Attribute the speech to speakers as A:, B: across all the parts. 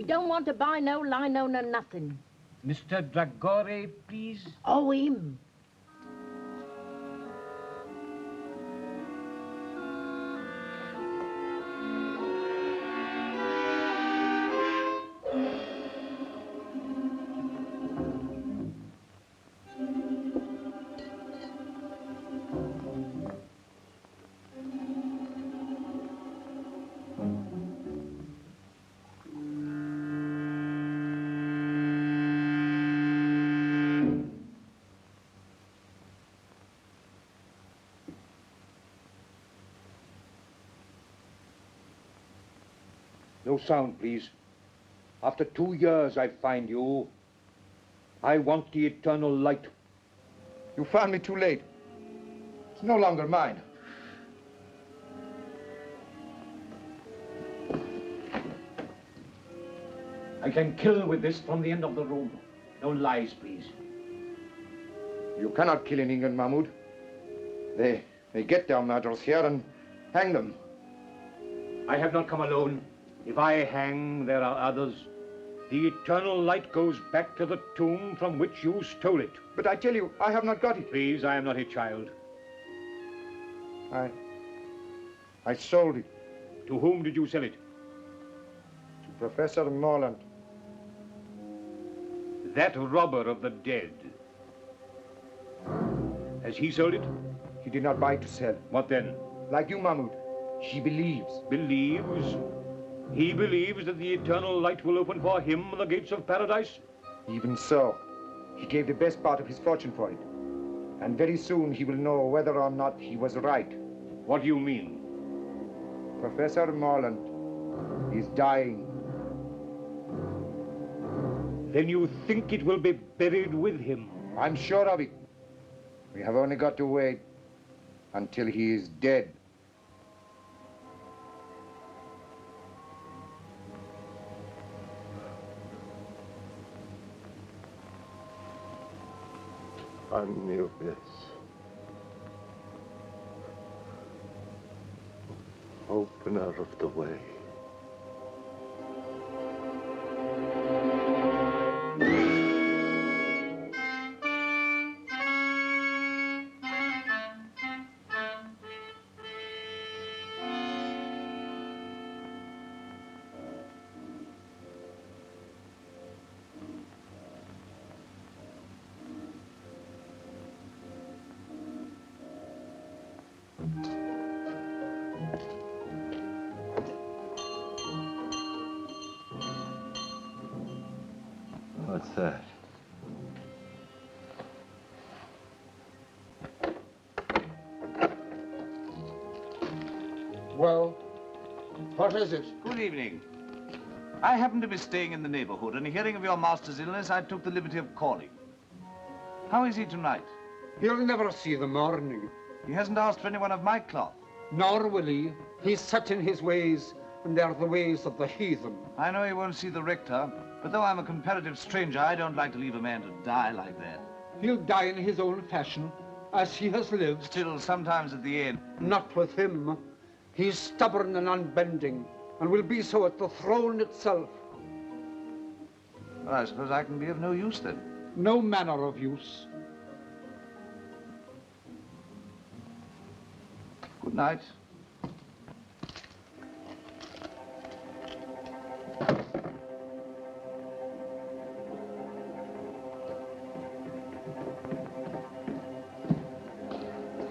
A: We don't want to buy no lino, no nothing.
B: Mr. Dragore, please.
A: Oh, him.
C: No sound, please. After 2 years I find you. I want the eternal light.
D: You found me too late. It's no longer mine.
C: I can kill with this from the end of the room. No lies, please.
D: You cannot kill in England, Mahmoud. They get their murderers here and hang them.
C: I have not come alone. If I hang, there are others. The eternal light goes back to the tomb from which you stole it.
D: But I tell you, I have not got it.
C: Please, I am not a child.
D: I sold it.
C: To whom did you sell it?
D: To Professor Morlant.
C: That robber of the dead. Has he sold it?
D: He did not buy to sell.
C: What then?
D: Like you, Mahmoud. She believes.
C: Believes? He believes that the eternal light will open for him the gates of paradise?
D: Even so, he gave the best part of his fortune for it. And very soon he will know whether or not he was right.
C: What do you mean?
D: Professor Morlant is dying.
C: Then you think it will be buried with him?
D: I'm sure of it. We have only got to wait until he is dead.
E: Anubis. Opener of the way.
F: What's that?
D: Well, what is it?
G: Good evening. I happen to be staying in the neighborhood, and hearing of your master's illness, I took the liberty of calling. How is he tonight?
H: He'll never see the morning.
G: He hasn't asked for anyone of my cloth.
H: Nor will he. He's set in his ways, and they're the ways of the heathen.
G: I know he won't see the rector, but though I'm a comparative stranger, I don't like to leave a man to die like that.
H: He'll die in his own fashion, as he has lived.
G: Still, sometimes at the end.
H: Not with him. He's stubborn and unbending, and will be so at the throne itself.
G: Well, I suppose I can be of no use then.
H: No manner of use.
G: Good night.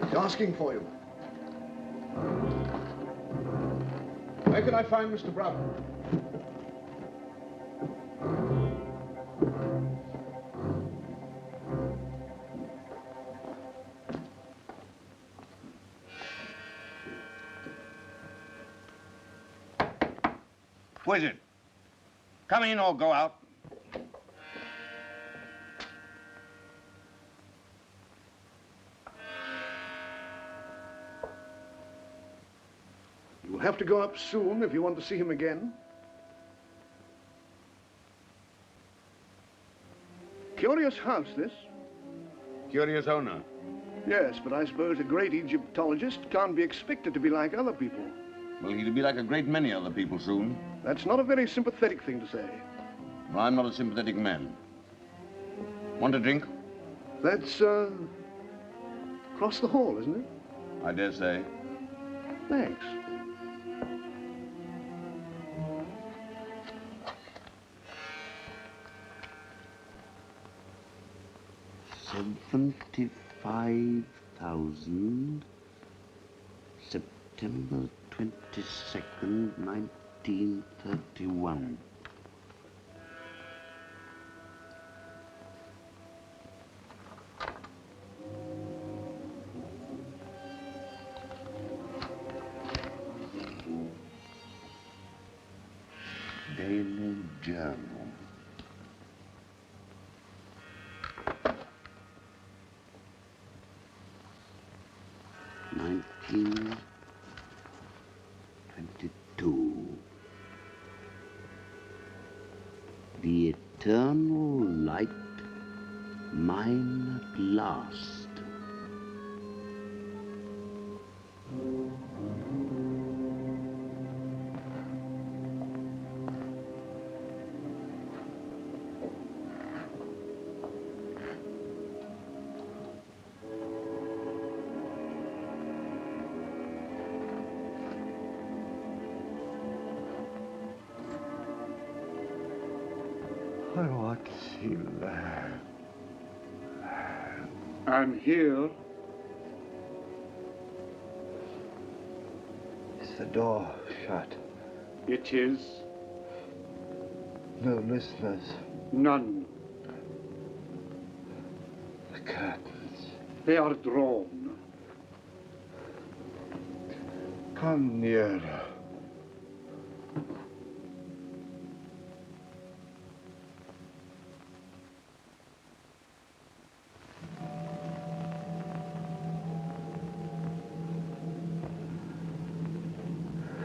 I: He's asking for you. Where can I find Mr. Brown?
J: Who is it? Come in or go out.
I: You'll have to go up soon if you want to see him again. Curious house, this.
J: Curious owner.
I: Yes, but I suppose a great Egyptologist can't be expected to be like other people.
J: Well, he'll be like a great many other people soon.
I: That's not a very sympathetic thing to say.
J: Well, I'm not a sympathetic man. Want a drink?
I: That's, across the hall, isn't it?
J: I dare say.
I: Thanks.
F: $75,000, September 22nd, 1931. Daily Journal. The eternal light, mine at last.
E: What's he there?
H: I'm here.
E: Is the door shut?
H: It is.
E: No listeners.
H: None.
E: The curtains.
H: They are drawn.
E: Come nearer.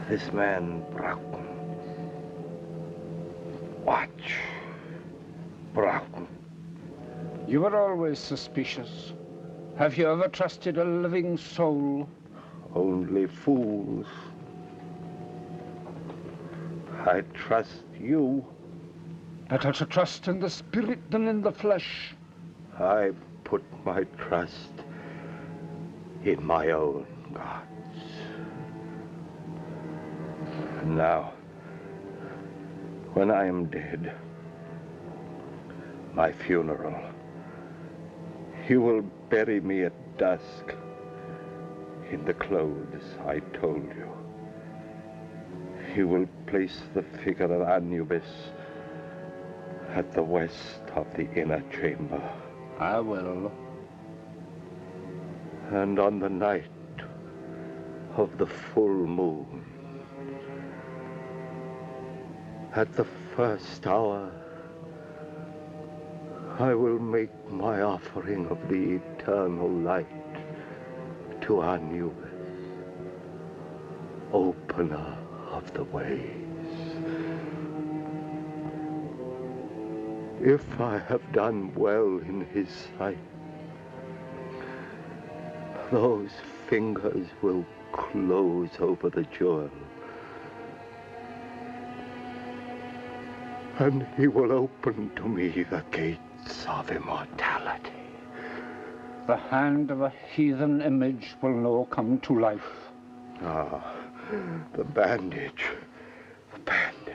E: This man, Brown. Watch. Brown.
H: You were always suspicious. Have you ever trusted a living soul?
E: Only fools. I trust you.
H: Better to trust in the spirit than in the flesh.
E: I put my trust in my own gods. And now, when I am dead, my funeral, you will bury me at dusk in the clothes I told you. You will place the figure of Anubis at the west of the inner chamber.
H: I will.
E: And on the night of the full moon, at the first hour, I will make my offering of the eternal light to Anubis, opener of the ways. If I have done well in his sight, those fingers will close over the jewel, and he will open to me the gates of immortality.
H: The hand of a heathen image will now come to life.
E: Ah, the bandage. The bandage.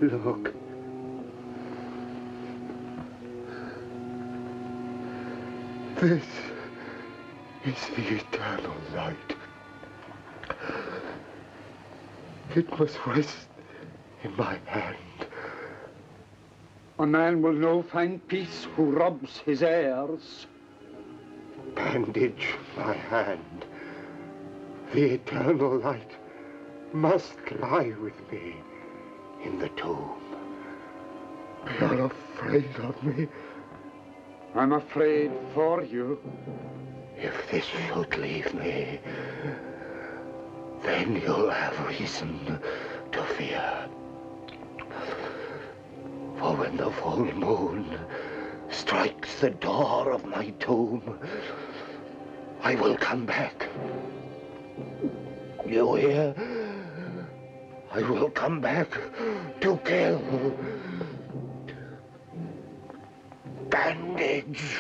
E: Look. This is the eternal light. It must rest in my hand.
H: A man will no find peace who robs his heirs.
I: Bandage my hand. The eternal light must lie with me in the tomb. You're afraid of me?
H: I'm afraid for you.
I: If this should leave me, then you'll have reason to fear. For when the full moon strikes the door of my tomb, I will come back. You hear? I will come back to kill. Bandage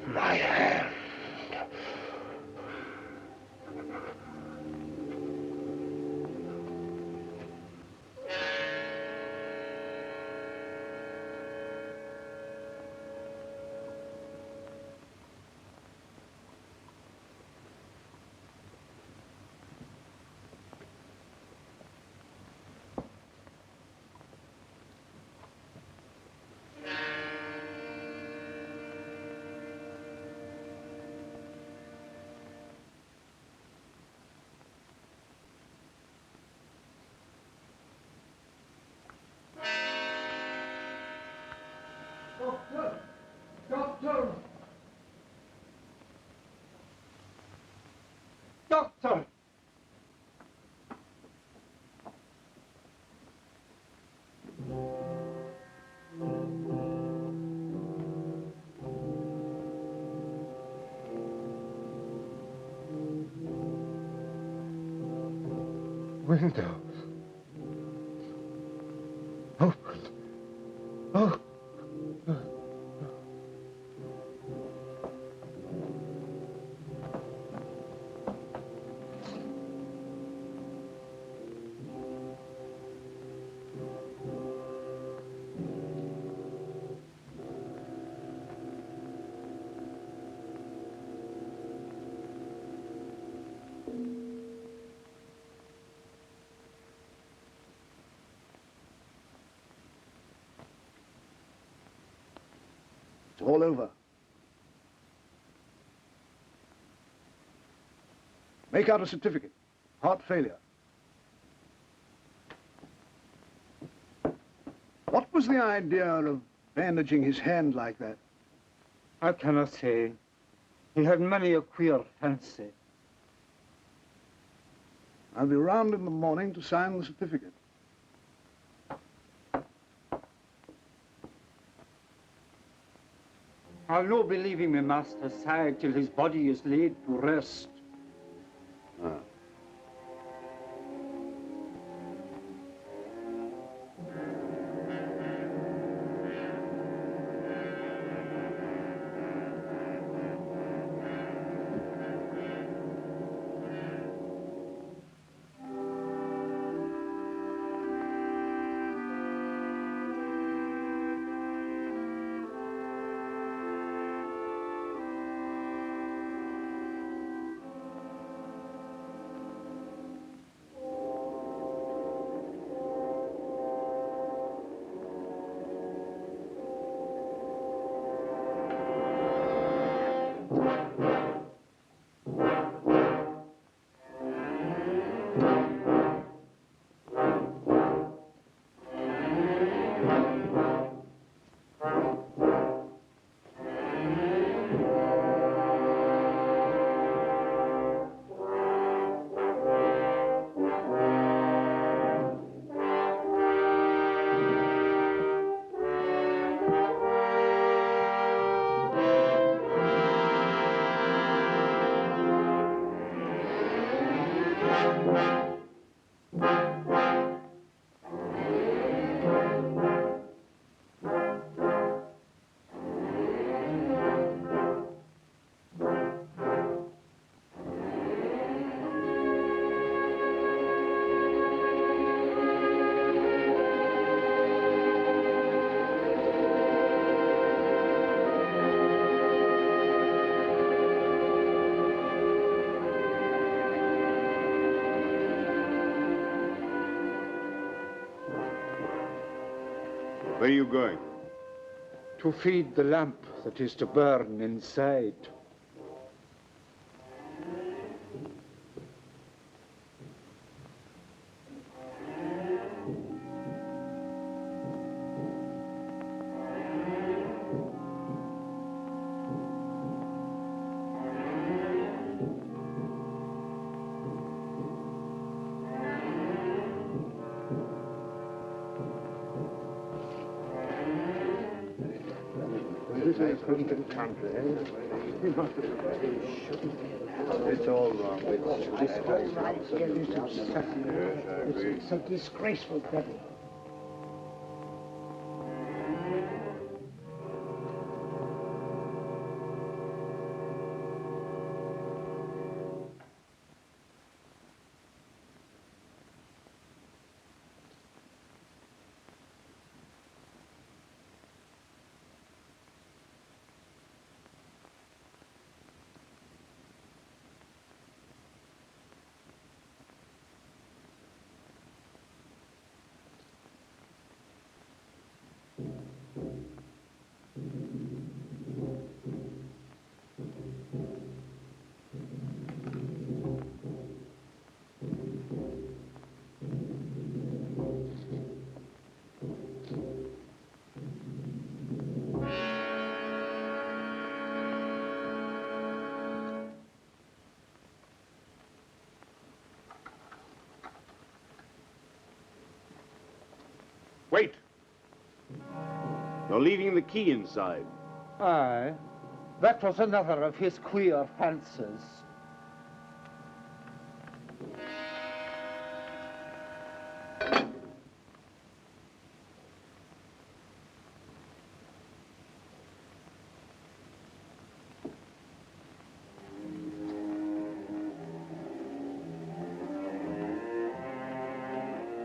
I: my hand.
H: Doctor! Doctor! Doctor!
I: Windows. Open. Oh. It's all over.
K: Make out a certificate. Heart failure. What was the idea of bandaging his hand like that?
H: I cannot say. He had many a queer fancy.
K: I'll be round in the morning to sign the certificate.
H: I'll no be leaving my master's side till his body is laid to rest.
K: Ah. Where are you going?
H: To feed the lamp that is to burn inside.
K: It's all wrong.
B: It's a disgraceful devil.
C: Wait! You're leaving the key inside.
H: Aye, that was another of his queer fancies.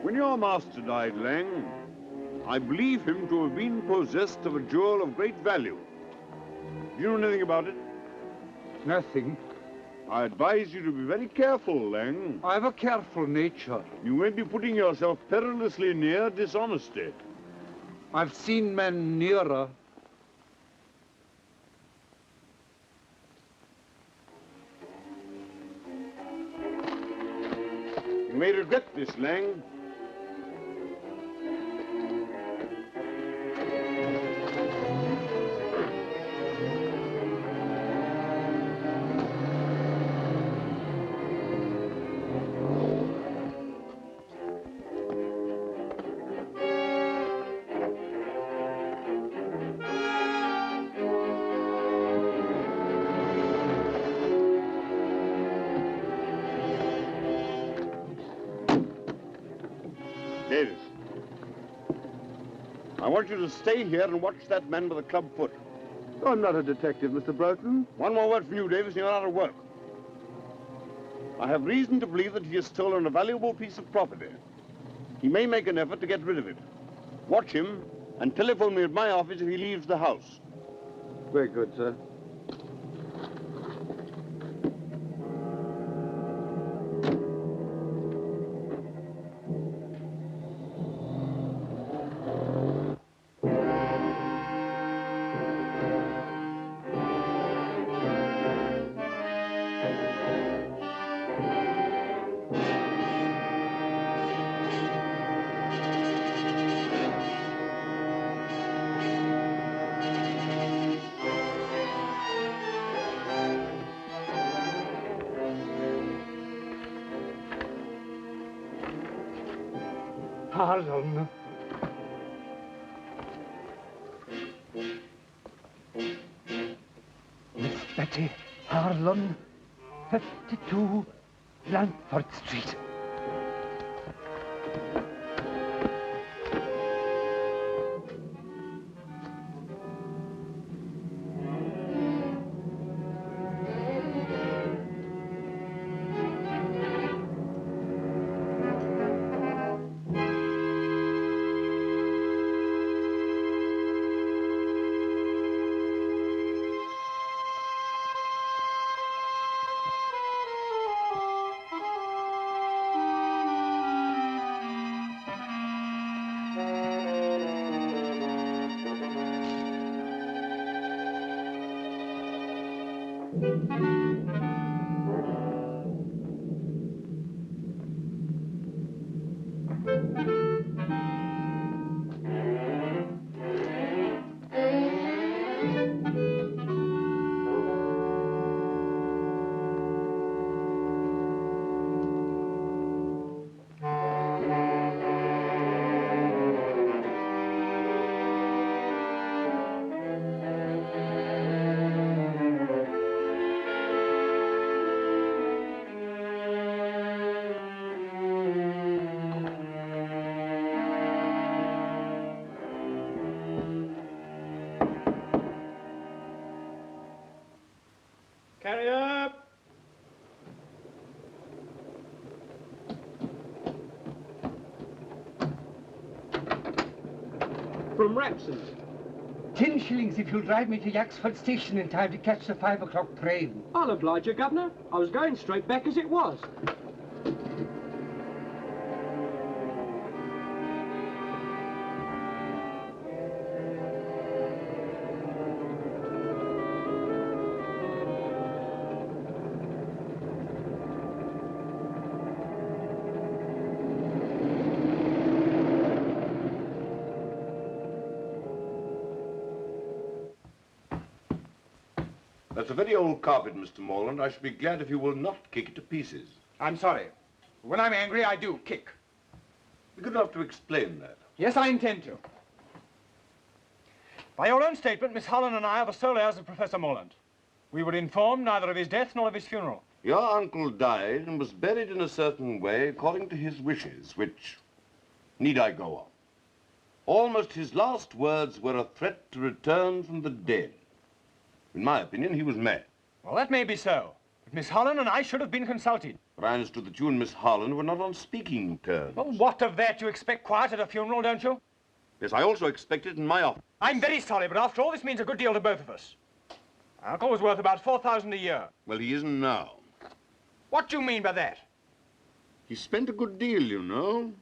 K: When your master died, Laing, I believe him to have been possessed of a jewel of great value. Do you know anything about it?
H: Nothing.
K: I advise you to be very careful, Laing.
H: I have a careful nature.
K: You may be putting yourself perilously near dishonesty.
H: I've seen men nearer.
K: You may regret this, Laing. Davis, I want you to stay here and watch that man with a club foot.
L: I'm not a detective, Mr. Broughton.
K: One more word from you, Davis, and you're out of work. I have reason to believe that he has stolen a valuable piece of property. He may make an effort to get rid of it. Watch him and telephone me at my office if he leaves the house.
L: Very good, sir.
H: Harlan. Miss Betty Harlan, 52 Blandford Street.
M: Carry up! From Rapson.
H: 10 shillings if you'll drive me to Yaxford Station in time to catch the 5 o'clock train.
M: I'll oblige you, Governor. I was going straight back as it was.
K: That's a very old carpet, Mr. Morland. I should be glad if you will not kick it to pieces.
N: I'm sorry. When I'm angry, I do kick.
K: Be good enough to explain that.
N: Yes, I intend to.
C: By your own statement, Miss Holland and I are the sole heirs of Professor Morland. We were informed neither of his death nor of his funeral.
K: Your uncle died and was buried in a certain way according to his wishes, which need I go on? Almost his last words were a threat to return from the dead. In my opinion, he was mad.
C: Well, that may be so. But Miss Holland and I should have been consulted.
K: But I understood that you and Miss Holland were not on speaking terms.
C: Well, what of that? You expect quiet at a funeral, don't you?
K: Yes, I also expect it in my office.
C: I'm very sorry, but after all, this means a good deal to both of us. My uncle was worth about $4,000 a year.
K: Well, he isn't now.
C: What do you mean by that?
K: He spent a good deal, you know.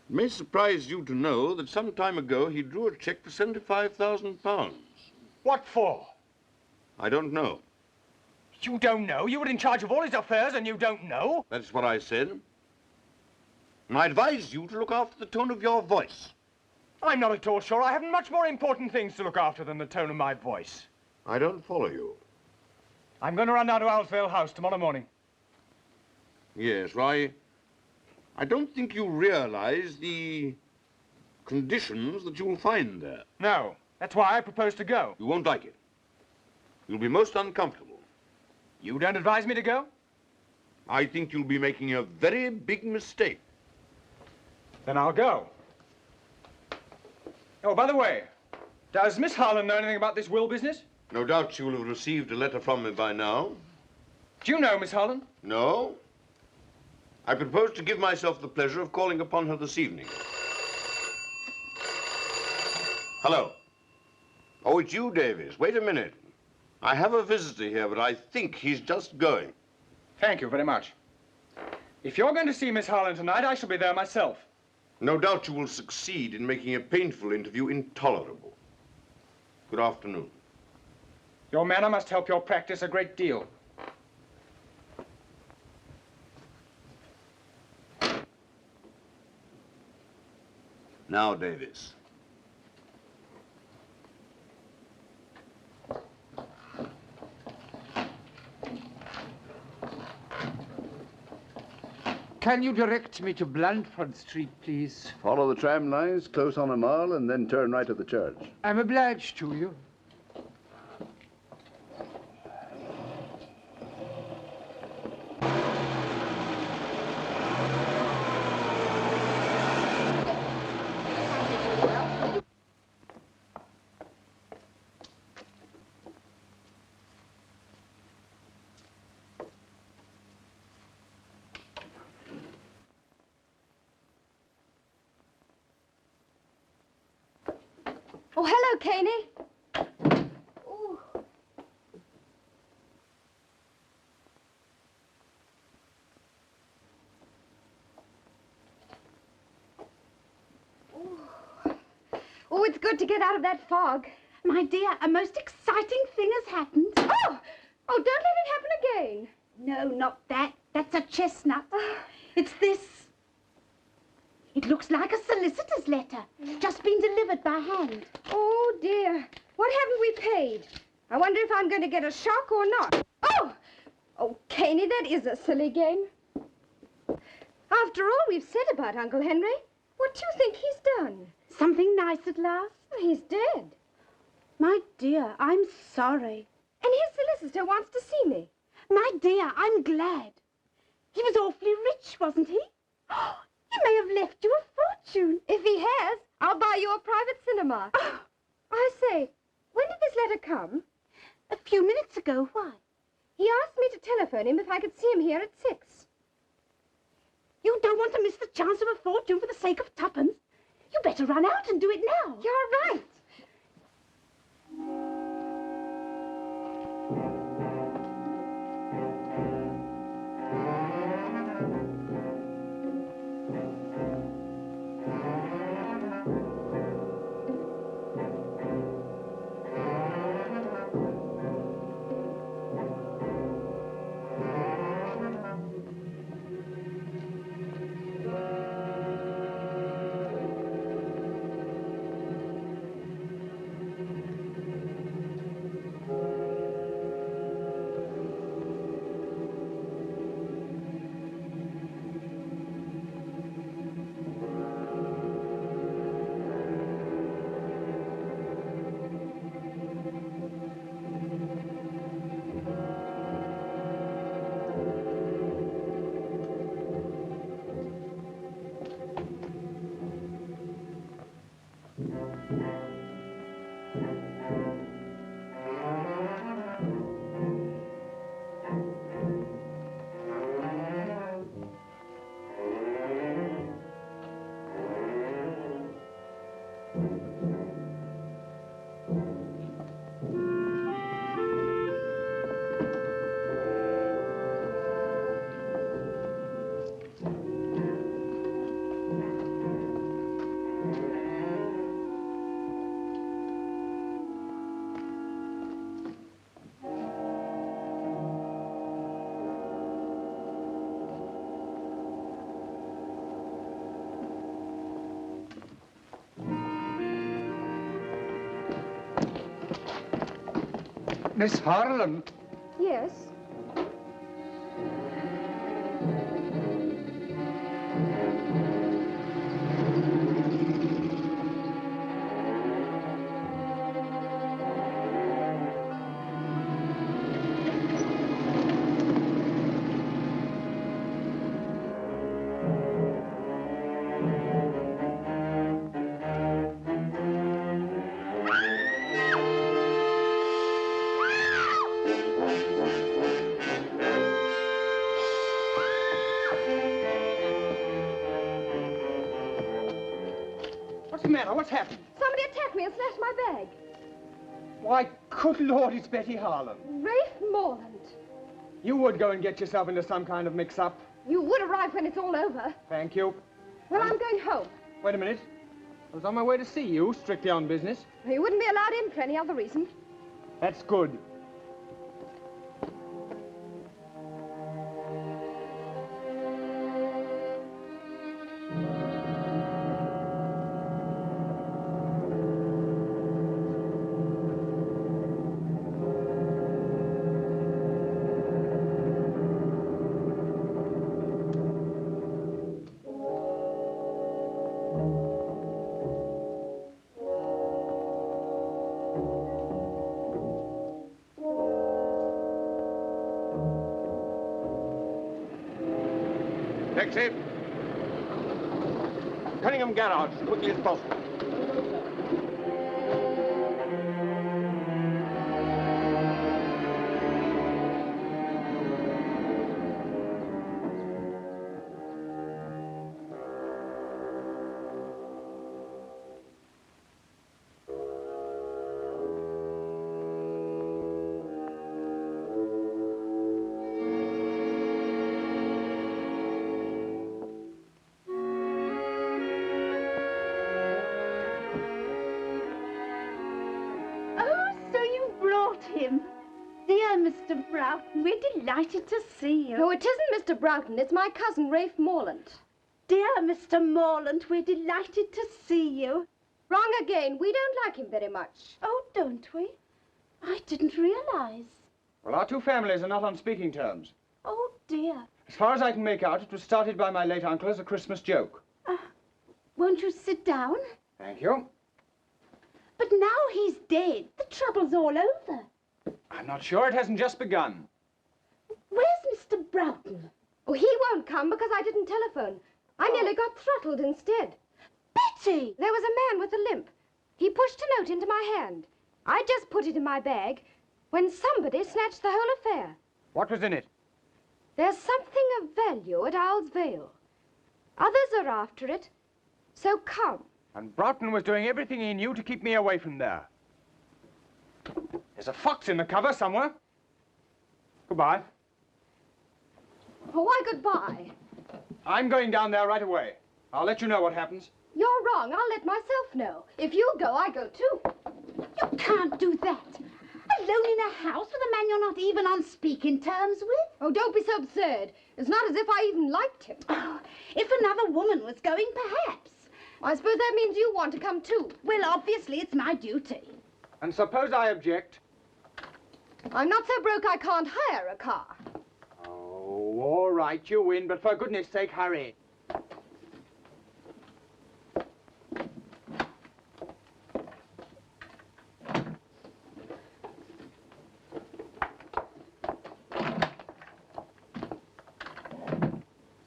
K: It may surprise you to know that some time ago he drew a cheque for £75,000.
C: What for?
K: I don't know.
C: You don't know? You were in charge of all his affairs and you don't know?
K: That's what I said. And I advise you to look after the tone of your voice.
C: I'm not at all sure. I have much more important things to look after than the tone of my voice.
K: I don't follow you.
C: I'm going to run down to Owlsvale House tomorrow morning.
K: Yes, well, I don't think you realize the conditions that you'll find there.
C: No, that's why I propose to go.
K: You won't like it. You'll be most uncomfortable.
C: You don't advise me to go?
K: I think you'll be making a very big mistake.
C: Then I'll go. Oh, by the way, does Miss Harlan know anything about this will business?
K: No doubt she will have received a letter from me by now.
C: Do you know Miss Harlan?
K: No. I propose to give myself the pleasure of calling upon her this evening. Hello. Oh, it's you, Davies. Wait a minute. I have a visitor here, but I think he's just going.
C: Thank you very much. If you're going to see Miss Harlan tonight, I shall be there myself.
K: No doubt you will succeed in making a painful interview intolerable. Good afternoon.
C: Your manner must help your practice a great deal.
K: Now, Davies.
H: Can you direct me to Blandford Street, please?
L: Follow the tram lines close on a mile and then turn right at the church.
H: I'm obliged to you.
O: Oh, hello, Caney. Ooh. Oh, it's good to get out of that fog.
P: My dear, a most exciting thing has happened.
O: Oh! Oh, don't let it happen again.
P: No, not that. That's a chestnut. It's this. It looks like a solicitor's letter. Just been delivered by hand.
O: Oh, dear. What haven't we paid? I wonder if I'm going to get a shock or not. Oh! Oh, Caney, that is a silly game. After all we've said about Uncle Henry, what do you think he's done?
P: Something nice at last?
O: He's dead.
P: My dear, I'm sorry.
O: And his solicitor wants to see me.
P: My dear, I'm glad. He was awfully rich, wasn't he? He may have left you a fortune.
O: If he has, I'll buy you a private cinema. I say, when did this letter come?
P: A few minutes ago. Why?
O: He asked me to telephone him if I could see him here at 6.
P: You don't want to miss the chance of a fortune for the sake of tuppence. You better run out and do it now.
O: You're right.
H: Miss Harlan.
O: Yes?
N: What's the matter? What's happened?
O: Somebody attacked me and snatched my bag.
N: Why, good Lord, it's Betty Harlan.
O: Rafe Morlant.
N: You would go and get yourself into some kind of mix-up.
O: You would arrive when it's all over.
N: Thank you.
O: Well, I'm going home.
N: Wait a minute. I was on my way to see you, strictly on business.
O: You wouldn't be allowed in for any other reason.
N: That's good.
K: Taxi! Cunningham Garage, as quickly as possible.
P: Mr. Broughton. We're delighted to see you.
O: No, it isn't Mr. Broughton. It's my cousin, Rafe Morlant.
P: Dear Mr. Morlant, we're delighted to see you.
O: Wrong again. We don't like him very much.
P: Oh, don't we? I didn't realize.
N: Well, our two families are not on speaking terms.
P: Oh, dear.
N: As far as I can make out, it was started by my late uncle as a Christmas joke.
P: Won't you sit down?
N: Thank you.
P: But now he's dead. The trouble's all over.
N: I'm not sure. It hasn't just begun.
P: Where's Mr. Broughton?
O: Oh, he won't come because I didn't telephone. I nearly got throttled instead.
P: Betty!
O: There was a man with a limp. He pushed a note into my hand. I just put it in my bag when somebody snatched the whole affair.
N: What was in it?
O: There's something of value at Owl's Vale. Others are after it, so come.
N: And Broughton was doing everything he knew to keep me away from there. There's a fox in the cover somewhere. Goodbye.
O: Oh, why goodbye?
N: I'm going down there right away. I'll let you know what happens.
O: You're wrong. I'll let myself know. If you go, I go too.
P: You can't do that. Alone in a house with a man you're not even on speaking terms with?
O: Oh, don't be so absurd. It's not as if I even liked him.
P: Oh, if another woman was going, perhaps.
O: I suppose that means you want to come too.
P: Well, obviously, it's my duty.
N: And suppose I object?
O: I'm not so broke I can't hire a car.
N: Oh, all right, you win, but for goodness sake, hurry.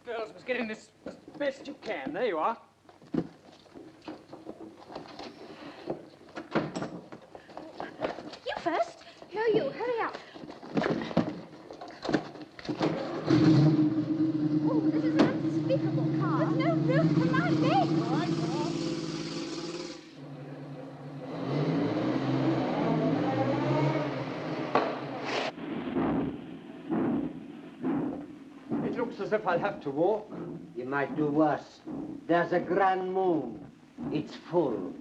N: Girls, must get in this as best you can. There you are.
P: You first.
O: No, you. Hurry up. Oh, this is an unspeakable car.
P: There's no room for my legs.
O: All right, go on.
N: It looks as if I'll have to walk.
Q: You might do worse. There's a grand moon. It's full.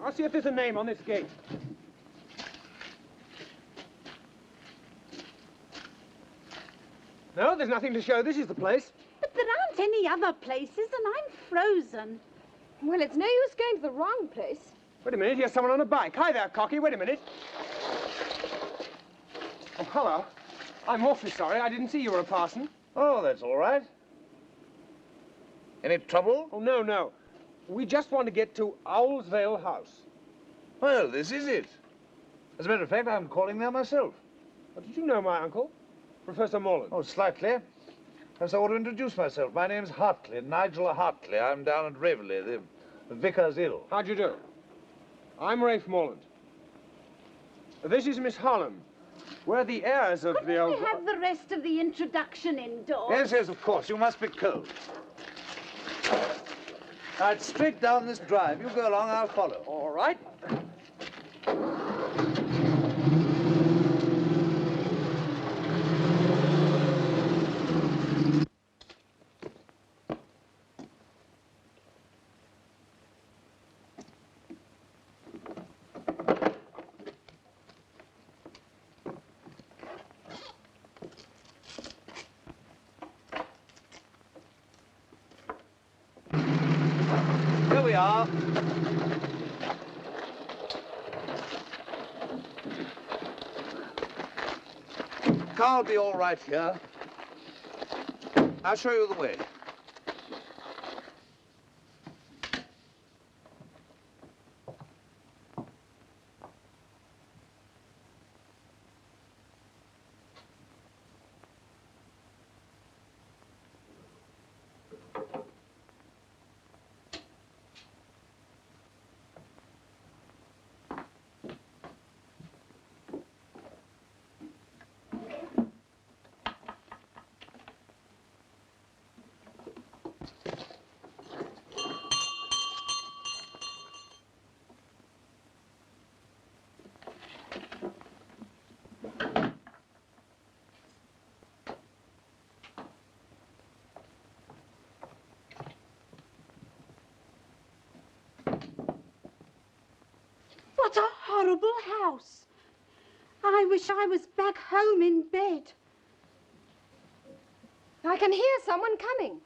N: I'll see if there's a name on this gate. No, there's nothing to show. This is the place.
P: But there aren't any other places, and I'm frozen.
O: Well, it's no use going to the wrong place.
N: Wait a minute, here's someone on a bike. Hi there, Cocky. Wait a minute. Oh, hello. I'm awfully sorry. I didn't see you were a parson.
G: Oh, that's all right. Any trouble?
N: Oh, no, no. We just want to get to Owl's Vale House.
G: Well, this is it. As a matter of fact, I'm calling there myself.
N: Oh, did you know my uncle, Professor Morlant?
G: Oh, slightly. Perhaps I ought to introduce myself. My name's Hartley, Nigel Hartley. I'm down at Raveley. The vicar's ill.
N: How'd you do? I'm Rafe Morlant. This is Miss Harlem. We're the heirs of the old...
P: Couldn't we have the rest of the introduction indoors?
G: Yes, yes, of course. You must be cold. Now, it's straight down this drive. You go along, I'll follow.
N: All right.
G: are. Car'll be all right here. I'll show you the way.
P: What a horrible house. I wish I was back home in bed.
O: I can hear someone coming.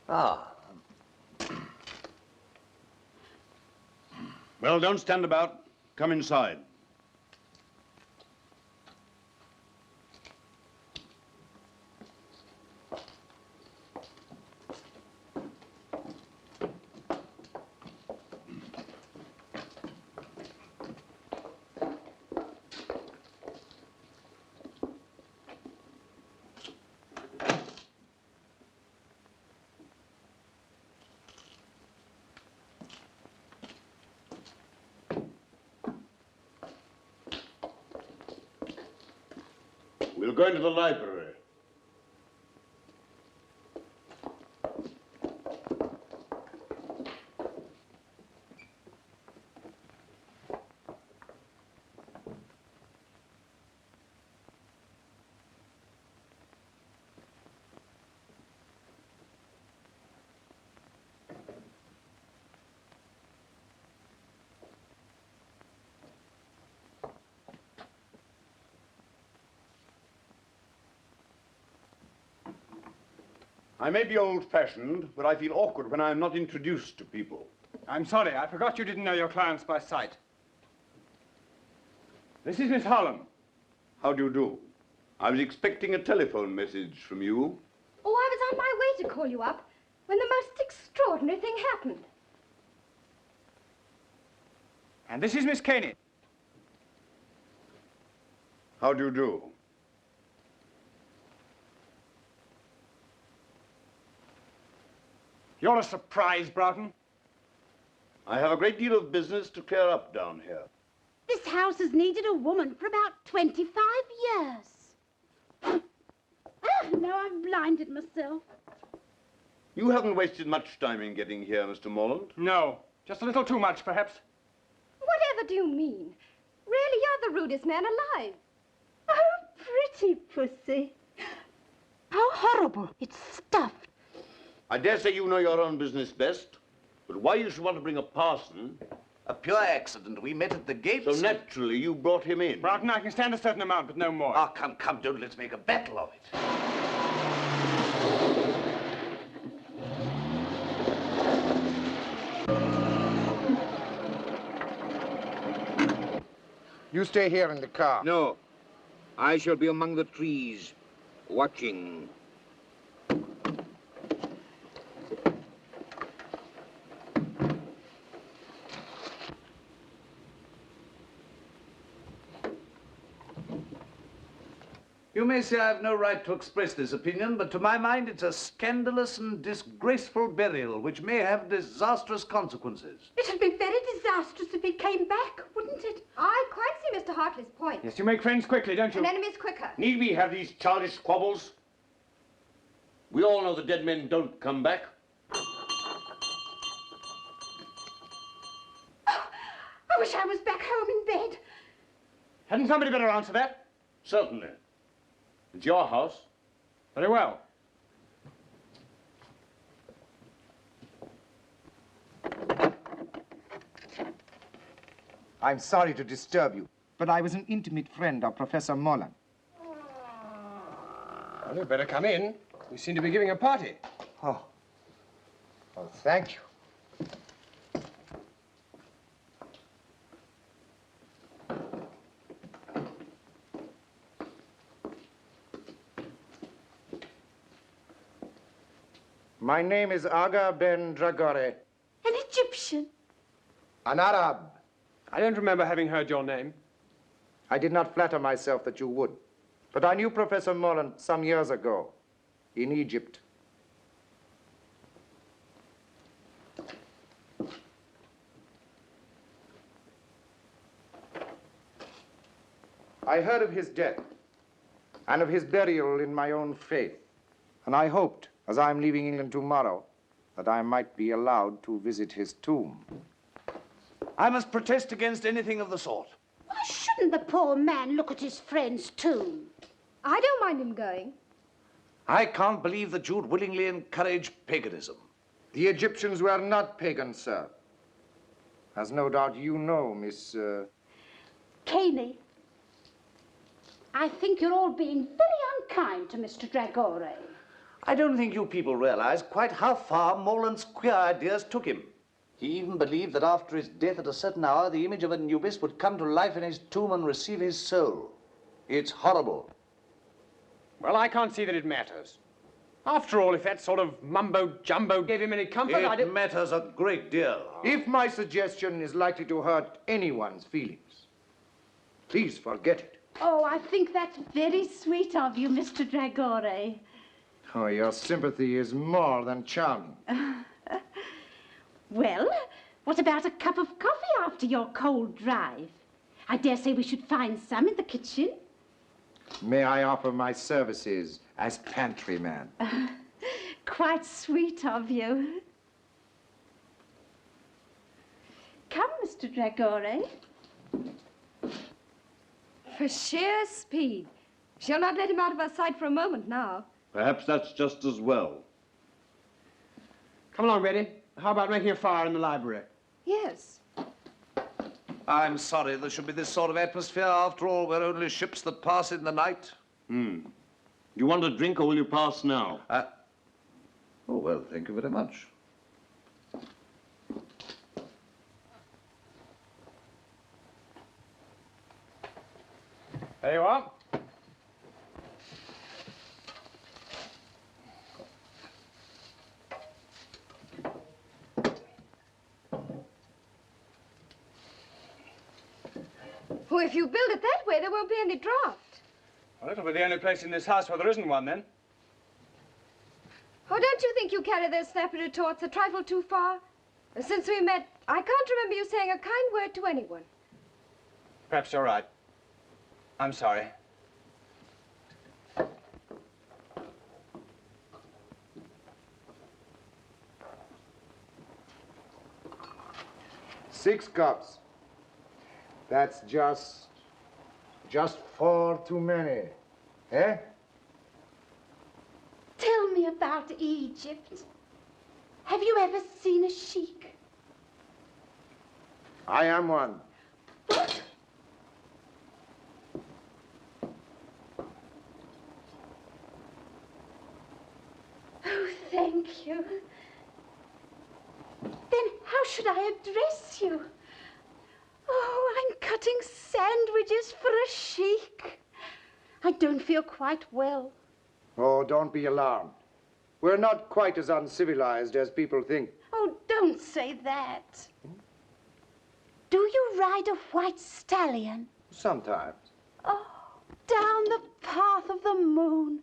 G: Ah.
K: Well, don't stand about. Come inside. We'll go into the library. I may be old-fashioned, but I feel awkward when I'm not introduced to people.
N: I'm sorry, I forgot you didn't know your clients by sight. This is Miss Harlem.
K: How do you do? I was expecting a telephone message from you.
O: Oh, I was on my way to call you up when the most extraordinary thing happened.
N: And this is Miss Caney.
K: How do you do?
N: You're a surprise, Broughton.
K: I have a great deal of business to clear up down here.
P: This house has needed a woman for about 25 years. Now I've blinded myself.
K: You haven't wasted much time in getting here, Mr. Morlant.
N: No, just a little too much, perhaps.
O: Whatever do you mean? Really, you're the rudest man alive.
P: Oh, pretty pussy. How horrible. It's stuffed.
K: I dare say you know your own business best, but why you should want to bring a parson...
G: A pure accident. We met at the gates.
K: So naturally, you brought him in.
N: Broughton, I can stand a certain amount, but no more.
G: Ah, come, come, don't let's make a battle of it.
D: You stay here in the car.
R: No. I shall be among the trees, watching.
G: You may say I have no right to express this opinion, but to my mind it's a scandalous and disgraceful burial which may have disastrous consequences.
P: It'd be very disastrous if he came back, wouldn't it?
O: I quite see Mr. Hartley's point.
N: Yes, you make friends quickly, don't you?
O: And enemies quicker.
K: Need we have these childish squabbles? We all know the dead men don't come back.
P: Oh, I wish I was back home in bed.
N: Hadn't somebody better answer that?
K: Certainly. It's your house.
N: Very well.
D: I'm sorry to disturb you, but I was an intimate friend of Professor Morlant.
M: Well, you'd better come in. We seem to be giving a party.
D: Oh. Oh, thank you. My name is Aga Ben Dragore.
P: An Egyptian?
D: An Arab.
M: I don't remember having heard your name.
D: I did not flatter myself that you would. But I knew Professor Morlant some years ago in Egypt. I heard of his death and of his burial in my own faith. And I hoped, as I'm leaving England tomorrow, that I might be allowed to visit his tomb.
G: I must protest against anything of the sort.
P: Why shouldn't the poor man look at his friend's tomb?
O: I don't mind him going.
G: I can't believe that you'd willingly encourage paganism.
D: The Egyptians were not pagans, sir. As no doubt you know, Miss...
P: Caney, I think you're all being very unkind to Mr. Dragore.
G: I don't think you people realize quite how far Morlant's queer ideas took him. He even believed that after his death at a certain hour, the image of Anubis would come to life in his tomb and receive his soul. It's horrible.
M: Well, I can't see that it matters. After all, if that sort of mumbo-jumbo gave him any comfort,
G: It matters a great deal.
D: If my suggestion is likely to hurt anyone's feelings, please forget it.
P: Oh, I think that's very sweet of you, Mr. Dragore.
D: Oh, your sympathy is more than charming.
P: Well, what about a cup of coffee after your cold drive? I dare say we should find some in the kitchen.
D: May I offer my services as pantryman?
P: Quite sweet of you. Come, Mr. Dragore.
O: For sheer speed. She'll not let him out of her sight for a moment now.
K: Perhaps that's just as well.
M: Come along, Betty. How about making a fire in the library?
O: Yes.
G: I'm sorry there should be this sort of atmosphere. After all, we're only ships that pass in the night.
K: Do you want a drink or will you pass now?
G: Oh, well, thank you very much.
M: There you are.
O: Oh, if you build it that way, there won't be any draft.
M: Well, it'll be the only place in this house where there isn't one, then.
O: Oh, don't you think you carry those snappy retorts a trifle too far? Since we met, I can't remember you saying a kind word to anyone.
M: Perhaps you're right. I'm sorry.
D: 6 cups. That's just 4 too many. Eh?
P: Tell me about Egypt. Have you ever seen a sheik?
D: I am one.
P: What? Oh, thank you. Then how should I address you? Oh, I'm cutting sandwiches for a sheik. I don't feel quite well.
D: Oh, don't be alarmed. We're not quite as uncivilized as people think.
P: Oh, don't say that. Do you ride a white stallion?
D: Sometimes.
P: Oh, down the path of the moon,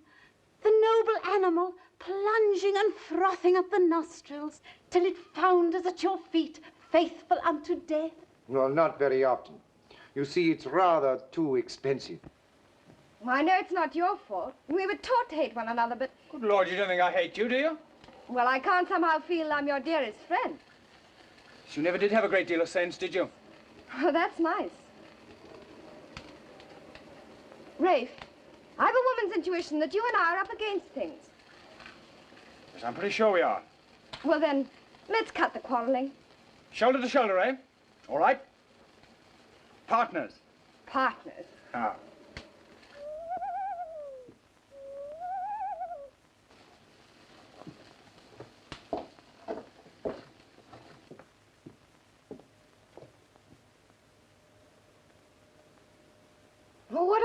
P: the noble animal plunging and frothing up the nostrils till it founders at your feet, faithful unto death.
D: Well, not very often. You see, it's rather too expensive.
O: Well, I know it's not your fault. We were taught to hate one another, but...
M: Good Lord, you don't think I hate you, do you?
O: Well, I can't somehow feel I'm your dearest friend.
M: You never did have a great deal of sense, did you?
O: Oh, that's nice. Rafe, I have a woman's intuition that you and I are up against things.
M: Yes, I'm pretty sure we are.
O: Well, then, let's cut the quarreling.
M: Shoulder to shoulder, eh? All right. Partners.
O: Partners.
M: Ah.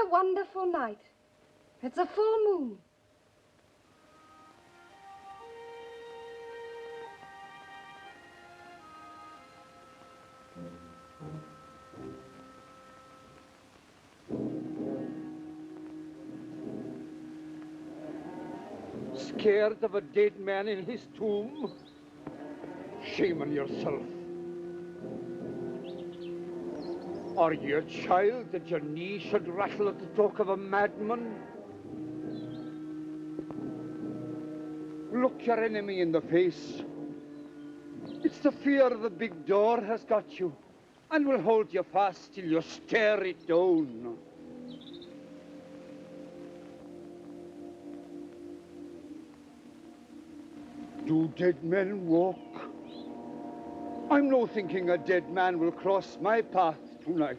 O: a wonderful night. It's a full moon.
H: Scared of a dead man in his tomb? Shame on yourself. Are you a child that your knees should rattle at the talk of a madman? Look your enemy in the face. It's the fear of the big door has got you, and will hold you fast till you stare it down. Do dead men walk? I'm no thinking a dead man will cross my path tonight.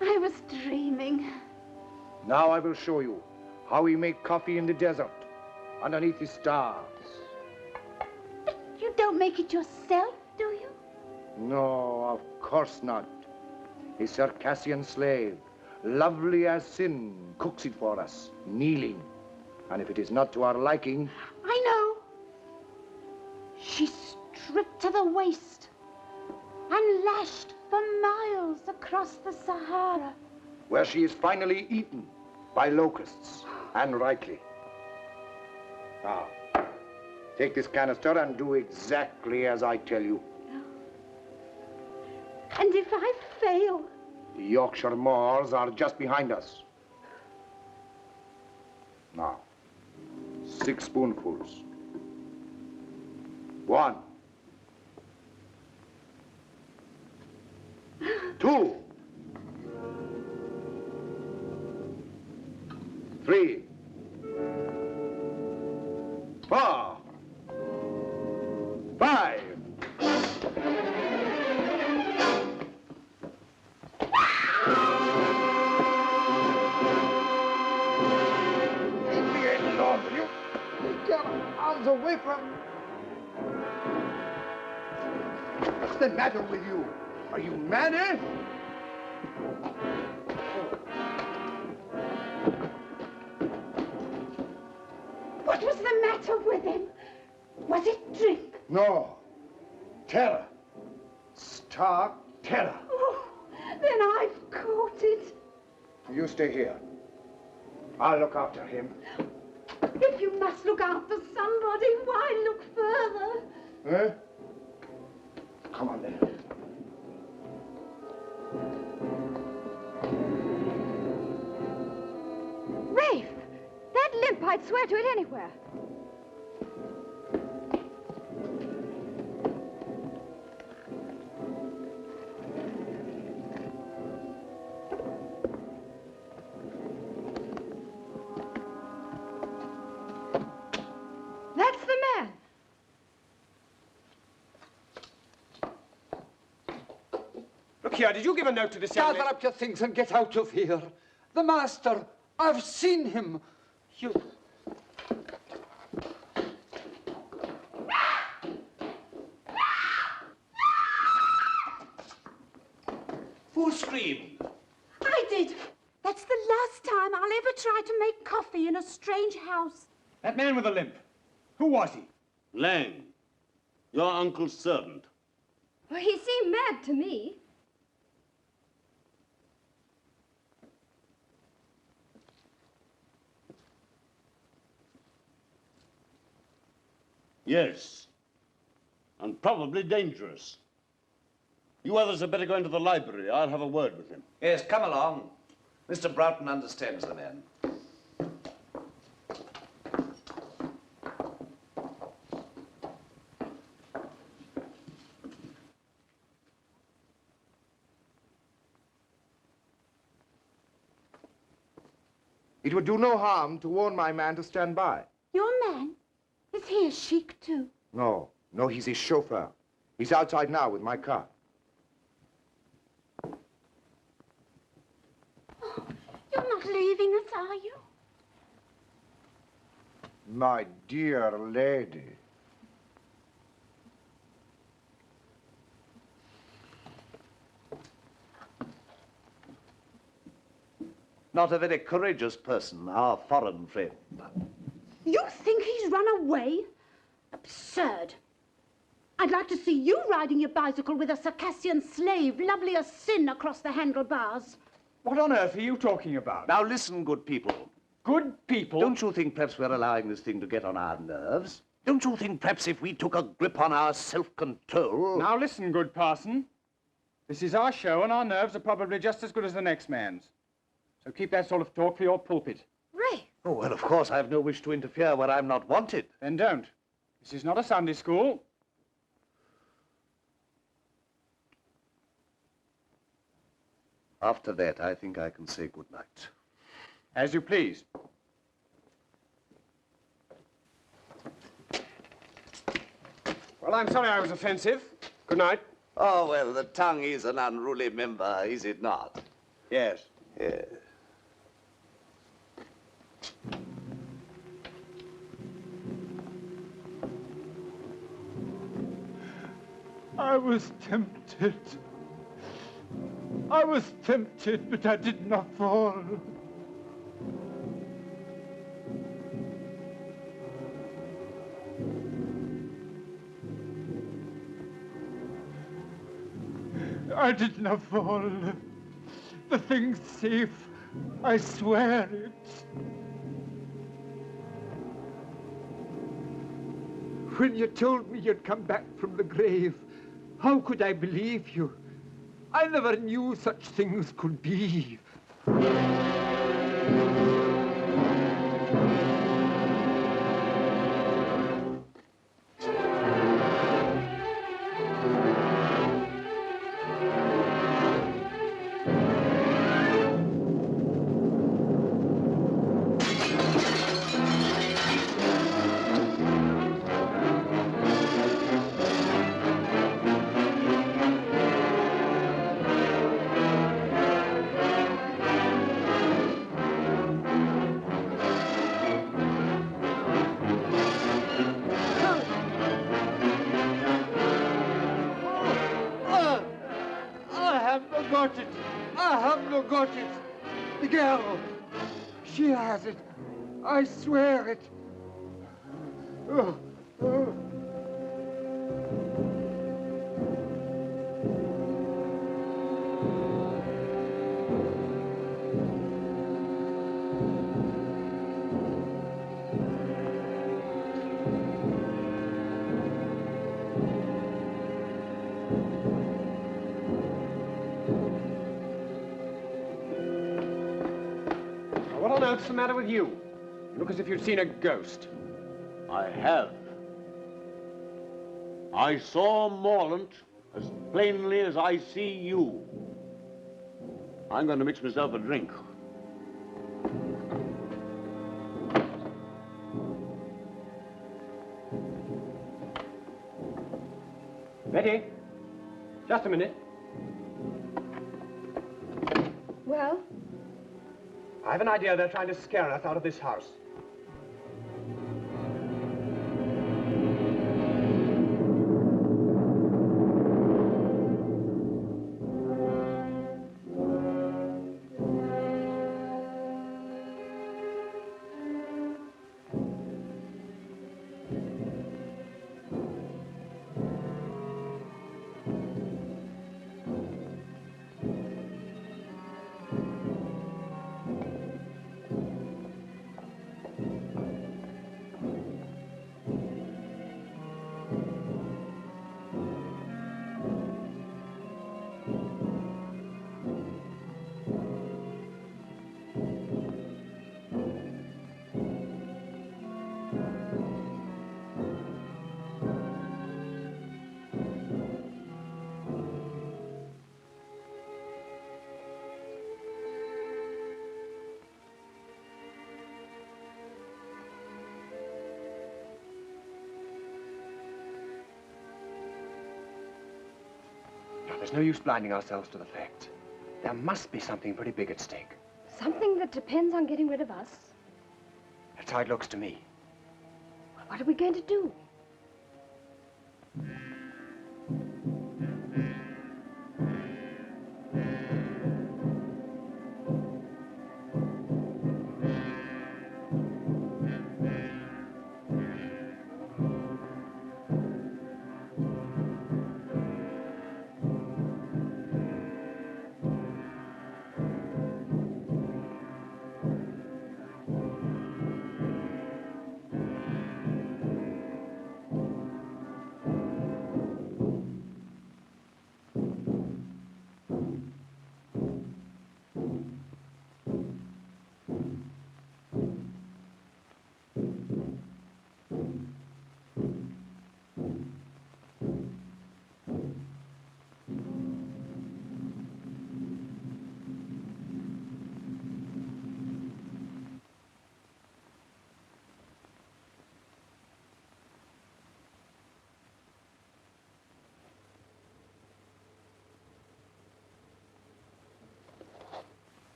P: I was dreaming.
D: Now I will show you how we make coffee in the desert, underneath the stars.
P: But you don't make it yourself, do you?
D: No, of course not. A Circassian slave, lovely as sin, cooks it for us, kneeling. And if it is not to our liking...
P: I know. She's stripped to the waist and lashed for miles across the Sahara.
D: Where she is finally eaten by locusts, and rightly. Now, take this canister and do exactly as I tell you.
P: And if I fail?
D: The Yorkshire moors are just behind us. Now, 6 spoonfuls. 1. 2. 3. 4. What's the matter with you? Are you mad, eh?
P: What was the matter with him? Was it drink?
D: No. Terror. Stark terror.
P: Oh, then I've caught it.
D: You stay here. I'll look after him.
P: If you must look after somebody, why look further?
D: Eh? Come on, then.
O: Rafe! That limp, I'd swear to it anywhere. That's the man.
M: Look here, did you give a note to this young
H: Gather up your things and get out of here. The master, I've seen him. You...
G: Who screamed?
P: I did. That's the last time I'll ever try to make coffee in a strange house.
N: That man with the limp. Who was he?
K: Laing, your uncle's servant.
O: Well, he seemed mad to me.
K: Yes, and probably dangerous. You others had better go into the library. I'll have a word with him.
G: Yes, come along. Mr. Broughton understands the man.
D: It would do no harm to warn my man to stand by.
P: Your man? Is he a sheik too?
D: No, he's his chauffeur. He's outside now with my car.
P: Oh, you're not leaving us, are you?
D: My dear lady.
G: Not a very courageous person, our foreign friend.
P: You think he's run away? Absurd. I'd like to see you riding your bicycle with a Circassian slave, lovely as sin, across the handlebars.
N: What on earth are you talking about?
G: Now listen, good people.
N: Good people?
G: Don't you think perhaps we're allowing this thing to get on our nerves? Don't you think perhaps if we took a grip on our self-control...
N: Now listen, good parson. This is our show, and our nerves are probably just as good as the next man's. So keep that sort of talk for your pulpit.
O: Ray!
G: Oh, well, of course, I have no wish to interfere where I'm not wanted.
N: Then don't. This is not a Sunday school.
G: After that, I think I can say good night.
N: As you please.
M: Well, I'm sorry I was offensive. Good night.
G: Oh, well, the tongue is an unruly member, is it not?
M: Yes.
G: Yes.
H: I was tempted. I was tempted, but I did not fall. I did not fall. The thing's safe. I swear it. When you told me you'd come back from the grave, how could I believe you? I never knew such things could be. got it. I have not got it. The girl, she has it. I swear it. Oh, oh.
M: What on earth's the matter with you? You look as if you'd seen a ghost.
K: I have. I saw Morlant as plainly as I see you. I'm going to mix myself a drink.
M: Betty, just a minute.
O: Well?
M: I have an idea they're trying to scare us out of this house. There's no use blinding ourselves to the facts. There must be something pretty big at stake.
O: Something that depends on getting rid of us?
M: That's how it looks to me.
O: What are we going to do?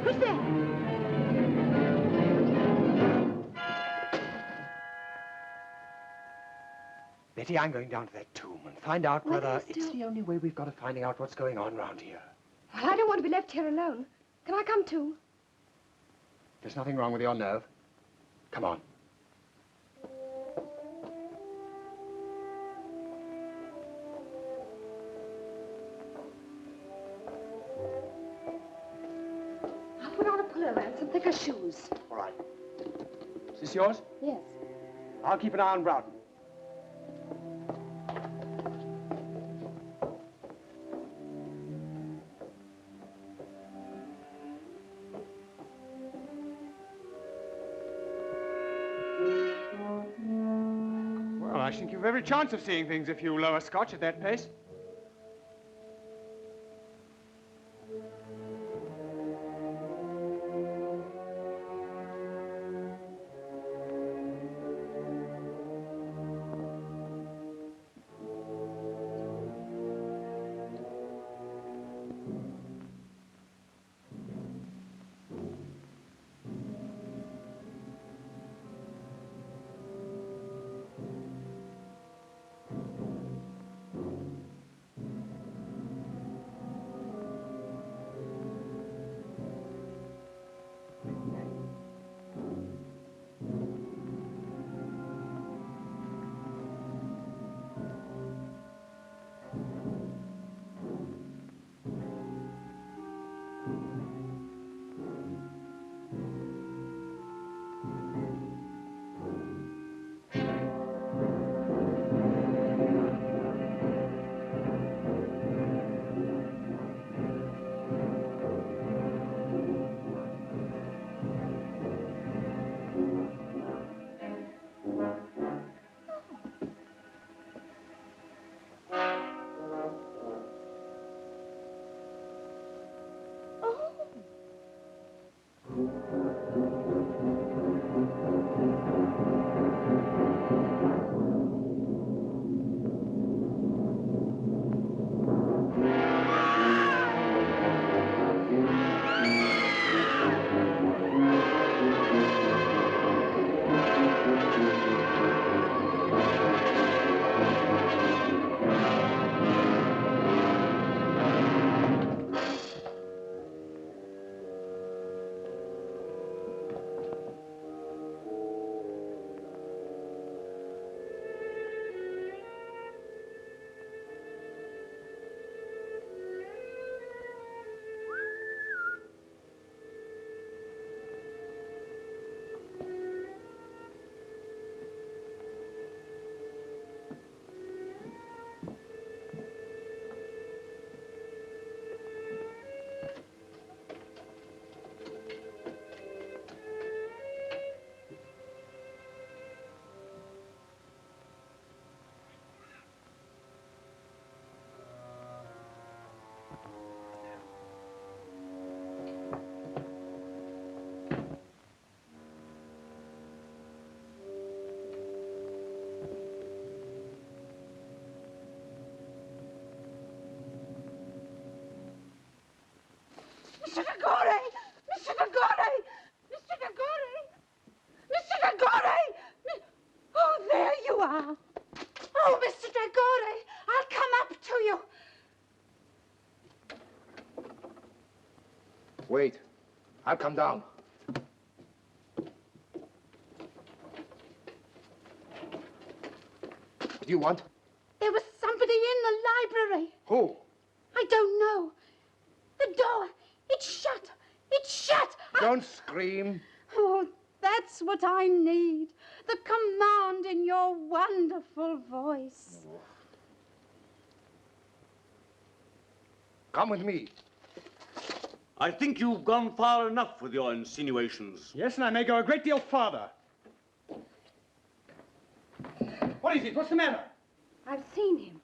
O: Who's there?
M: Betty, I'm going down to that tomb and find out whether it's the only way we've got of finding out what's going on around here.
O: Well, I don't want to be left here alone. Can I come too?
M: There's nothing wrong with your nerve. Come on.
O: I'll put on a pullover and some thicker shoes.
M: All right. Is this yours?
O: Yes.
M: I'll keep an eye on Broughton. Well, I think you've every chance of seeing things if you lower Scotch at that pace.
D: I'll come down. What do you want?
P: There was somebody in the library.
D: Who?
P: I don't know. The door, it's shut. It's shut.
D: Don't scream.
P: Oh, that's what I need. The command in your wonderful voice.
D: Come with me.
J: I think you've gone far enough with your insinuations.
N: Yes, and I may go a great deal farther. What is it? What's the matter?
O: I've seen him.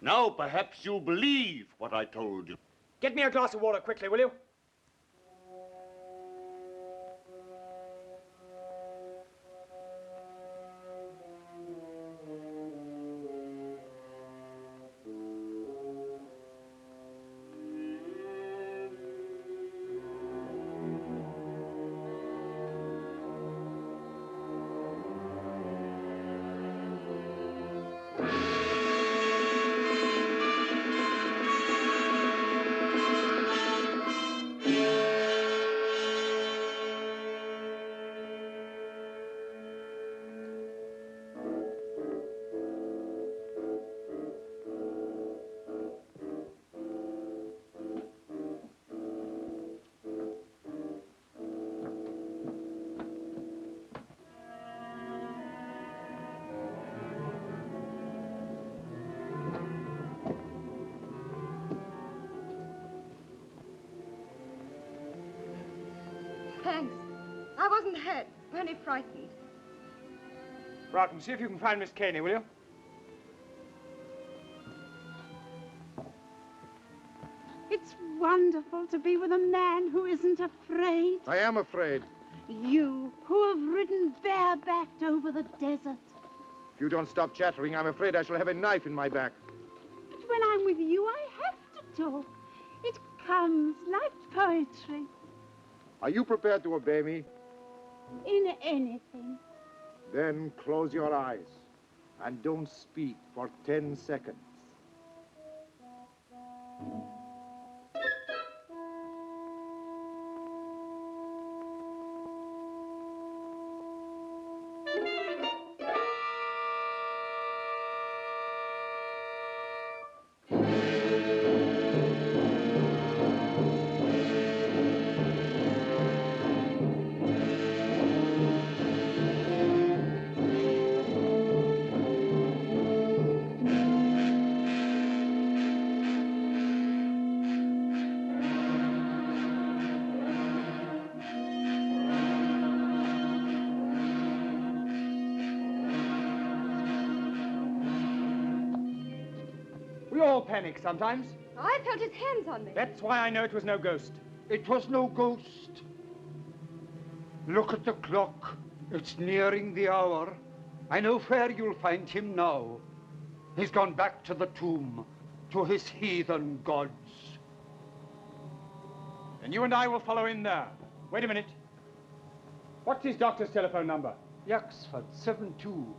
J: Now perhaps you'll believe what I told you.
N: Get me a glass of water quickly, will you?
O: Thanks. I wasn't hurt, only frightened.
N: Broughton, see if you can find Miss Caney, will you?
P: It's wonderful to be with a man who isn't afraid.
D: I am afraid.
P: You, who have ridden barebacked over the desert.
D: If you don't stop chattering, I'm afraid I shall have a knife in my back.
P: But when I'm with you, I have to talk. It comes like poetry.
D: Are you prepared to obey me?
P: In anything.
D: Then close your eyes and don't speak for 10 seconds.
N: We all panic sometimes.
O: I felt his hands on me.
N: That's why I know it was no ghost.
H: It was no ghost. Look at the clock. It's nearing the hour. I know where you'll find him now. He's gone back to the tomb, to his heathen gods.
N: Then you and I will follow in there. Wait a minute. What's his doctor's telephone number?
H: Yaxford 72.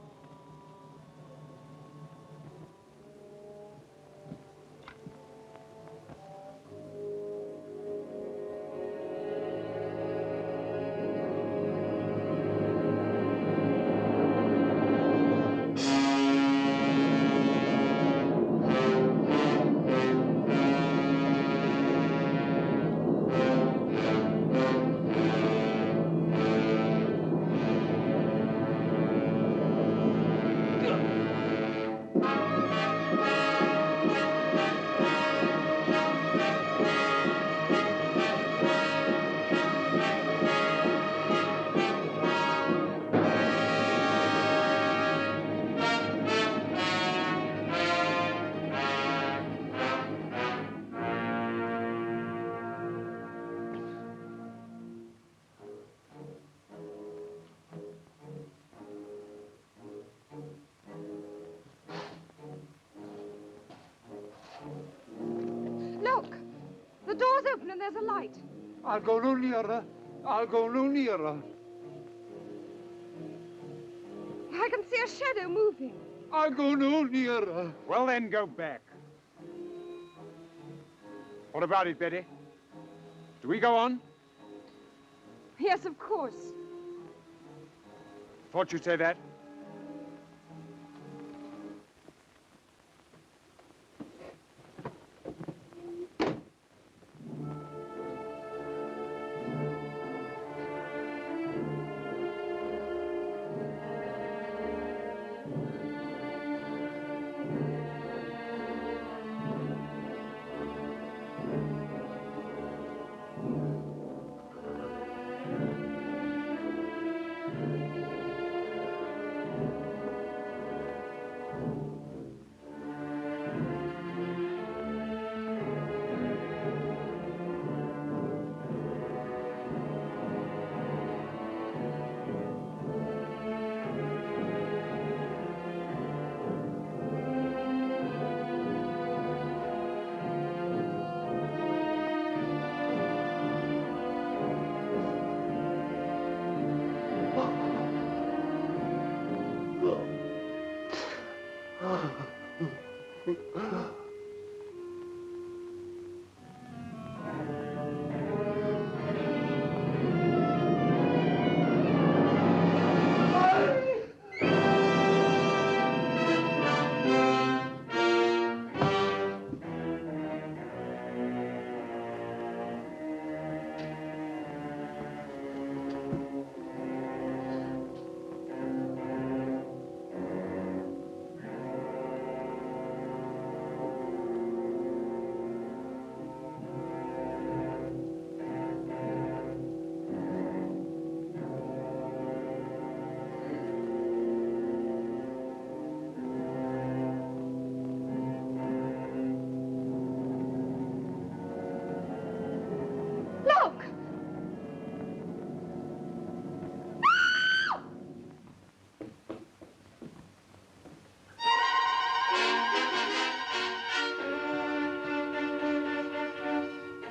O: Look! The door's open and there's a light.
H: I'll go no nearer. I'll go no nearer.
O: I can see a shadow moving.
H: I'll go no nearer.
N: Well, then, go back. What about it, Betty? Do we go on?
O: Yes, of course.
N: Thought you'd say that.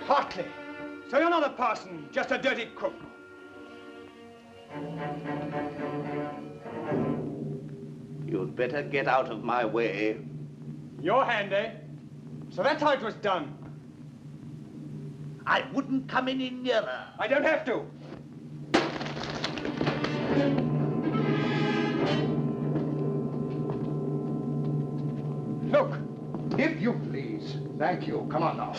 N: Hartley! So you're not a parson, just a dirty cook.
G: You'd better get out of my way.
N: Your hand, eh? So that's how it was done.
G: I wouldn't come any nearer.
N: I don't have to.
D: Look, if you please. Thank you. Come on now.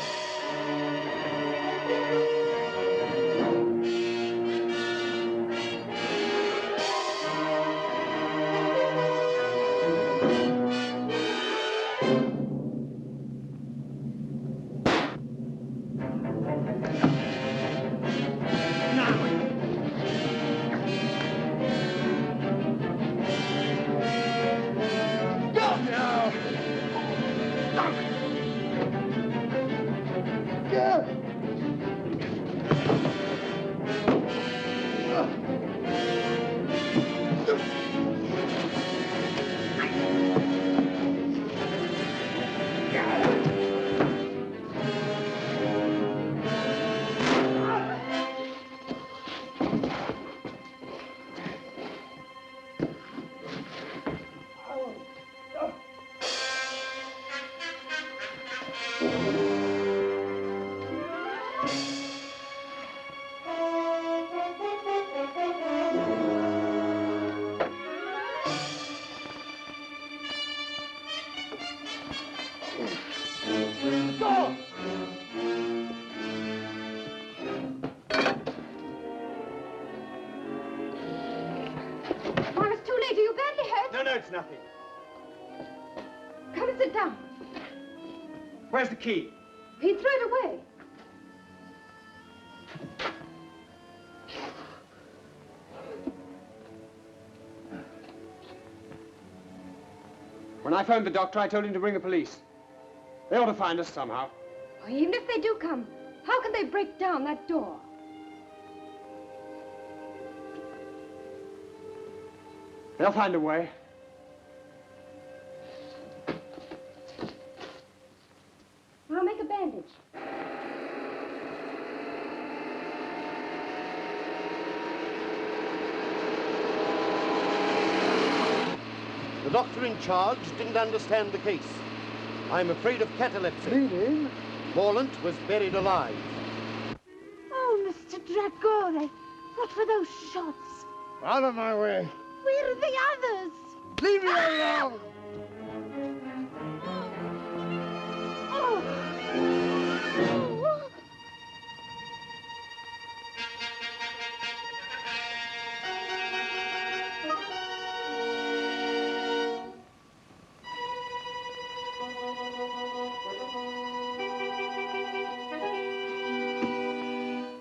N: No, it's nothing.
O: Come and sit down.
N: Where's the key?
O: He threw it away.
M: When I phoned the doctor, I told him to bring the police. They ought to find us somehow.
O: Oh, even if they do come, how can they break down that door?
M: They'll find a way.
O: I'll make a bandage.
M: The
K: doctor in charge didn't understand the case. I'm afraid of catalepsy.
B: Meaning?
K: Morlant was buried alive.
P: Oh, Mr. Dragore, what were those shots?
K: Out of my way.
P: Where are the others?
K: Leave me alone!
P: Oh.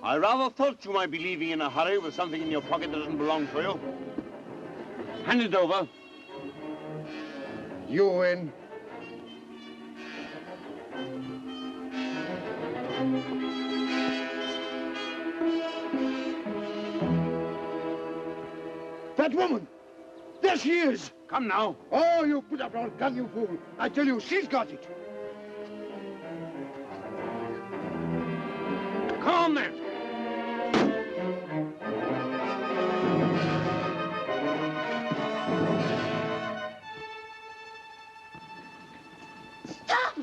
K: I rather thought you might be leaving in a hurry with something in your pocket that doesn't belong to you. Hand it over. You win.
B: That woman! There she is!
K: Come now.
B: Oh, you put up your gun, you fool! I tell you, she's got it!
K: Come on, then.
P: Stop!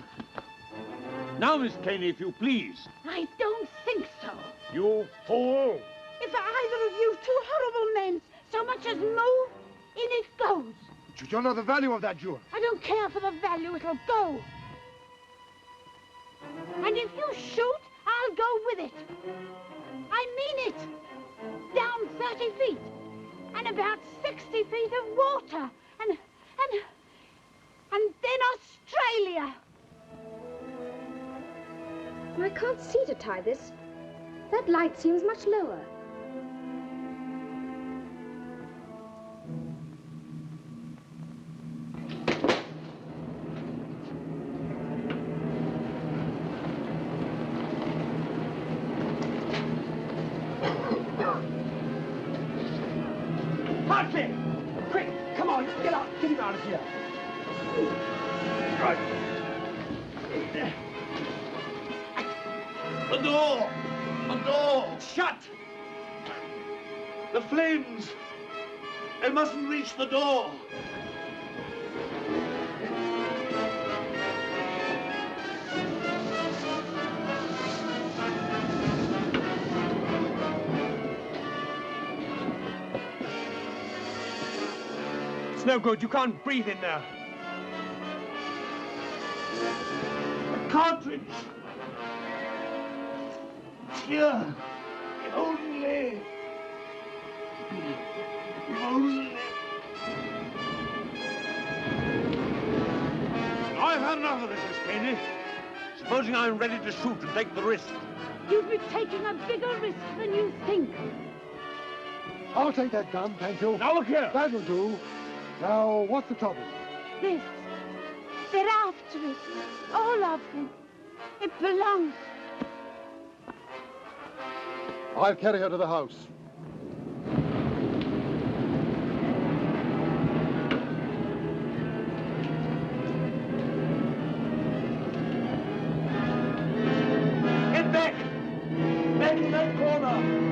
K: Now, Miss Caney, if you please.
P: I don't think so.
K: You fool!
P: If either of you two horrible men so much as move, in it goes.
B: You don't know the value of that jewel.
P: I don't care for the value, it'll go. And if you shoot, I'll go with it. I mean it. Down 30 feet. And about 60 feet of water. And then Australia.
O: I can't see to tie this. That light seems much lower.
N: Hartley! Quick, come on, get out, get him out of here. Right.
K: The door! The door!
N: Shut!
K: The flames! They mustn't reach the door!
N: It's no good, you can't breathe in there.
K: A cartridge! It's here! If only... If only... I've had enough of this, Miss Caney. Supposing I'm ready to shoot and take the risk.
P: You'd be taking a bigger risk than you think.
B: I'll take that gun, thank you.
K: Now look here.
B: That'll do. Now, what's the trouble?
P: This. They're after it. All of them. It belongs.
B: I'll carry her to the house.
K: Get back! Back in that corner!